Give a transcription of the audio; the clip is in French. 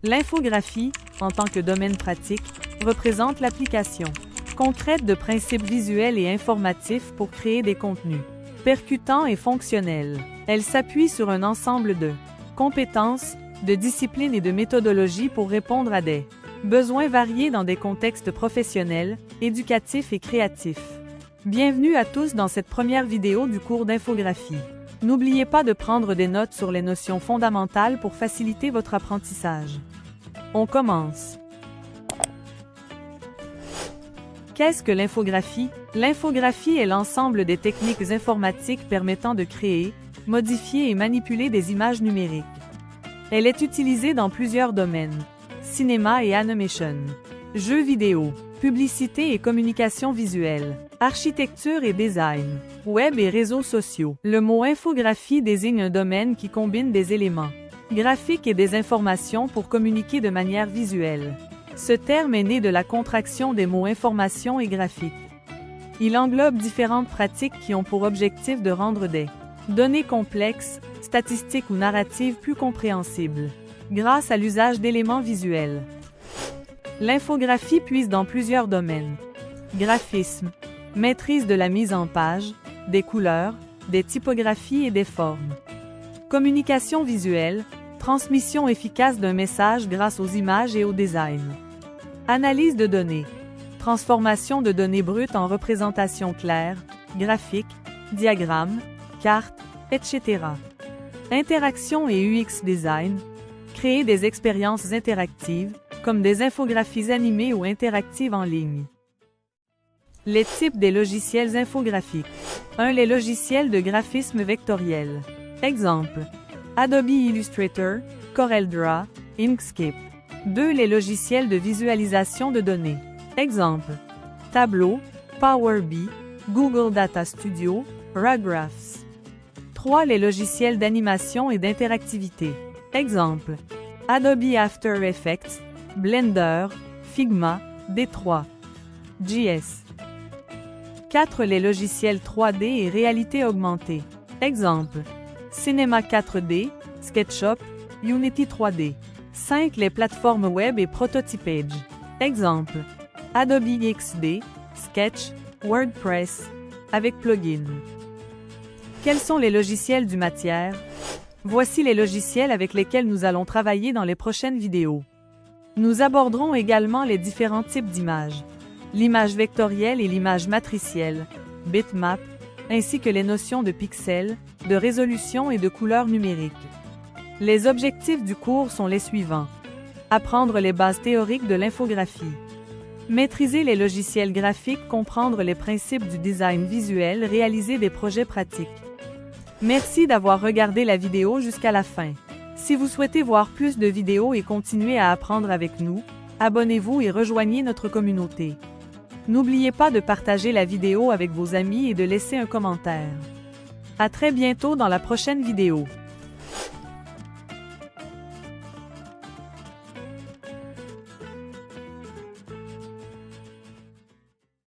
L'infographie, en tant que domaine pratique, représente l'application concrète de principes visuels et informatifs pour créer des contenus percutants et fonctionnels. Elle s'appuie sur un ensemble de compétences, de disciplines et de méthodologies pour répondre à des besoins variés dans des contextes professionnels, éducatifs et créatifs. Bienvenue à tous dans cette première vidéo du cours d'infographie. N'oubliez pas de prendre des notes sur les notions fondamentales pour faciliter votre apprentissage. On commence. Qu'est-ce que l'infographie? L'infographie est l'ensemble des techniques informatiques permettant de créer, modifier et manipuler des images numériques. Elle est utilisée dans plusieurs domaines: cinéma et animation, jeux vidéo, publicité et communication visuelle, architecture et design, web et réseaux sociaux. Le mot infographie désigne un domaine qui combine des éléments graphiques et des informations pour communiquer de manière visuelle. Ce terme est né de la contraction des mots information et graphique. Il englobe différentes pratiques qui ont pour objectif de rendre des données complexes, statistiques ou narratives plus compréhensibles, grâce à l'usage d'éléments visuels. L'infographie puise dans plusieurs domaines: graphisme, maîtrise de la mise en page, des couleurs, des typographies et des formes. Communication visuelle, transmission efficace d'un message grâce aux images et au design. Analyse de données, transformation de données brutes en représentations claires, graphiques, diagrammes, cartes, etc. Interaction et UX design, créer des expériences interactives, comme des infographies animées ou interactives en ligne. Les types des logiciels infographiques. 1. Les logiciels de graphisme vectoriel. Exemple: Adobe Illustrator, CorelDRAW, Inkscape. 2. Les logiciels de visualisation de données. Exemple: Tableau, Power BI, Google Data Studio, RAGraphs. 3. Les logiciels d'animation et d'interactivité. Exemple: Adobe After Effects, Blender, Figma, D3, JS. 4. Les logiciels 3D et réalité augmentée. Exemple: Cinema 4D, SketchUp, Unity 3D. 5. Les plateformes web et prototypage. Exemple: Adobe XD, Sketch, WordPress, avec plugin. Quels sont les logiciels du matière? Voici les logiciels avec lesquels nous allons travailler dans les prochaines vidéos. Nous aborderons également les différents types d'images: l'image vectorielle et l'image matricielle, bitmap, ainsi que les notions de pixels, de résolution et de couleurs numériques. Les objectifs du cours sont les suivants: apprendre les bases théoriques de l'infographie, maîtriser les logiciels graphiques, comprendre les principes du design visuel, réaliser des projets pratiques. Merci d'avoir regardé la vidéo jusqu'à la fin. Si vous souhaitez voir plus de vidéos et continuer à apprendre avec nous, abonnez-vous et rejoignez notre communauté. N'oubliez pas de partager la vidéo avec vos amis et de laisser un commentaire. À très bientôt dans la prochaine vidéo.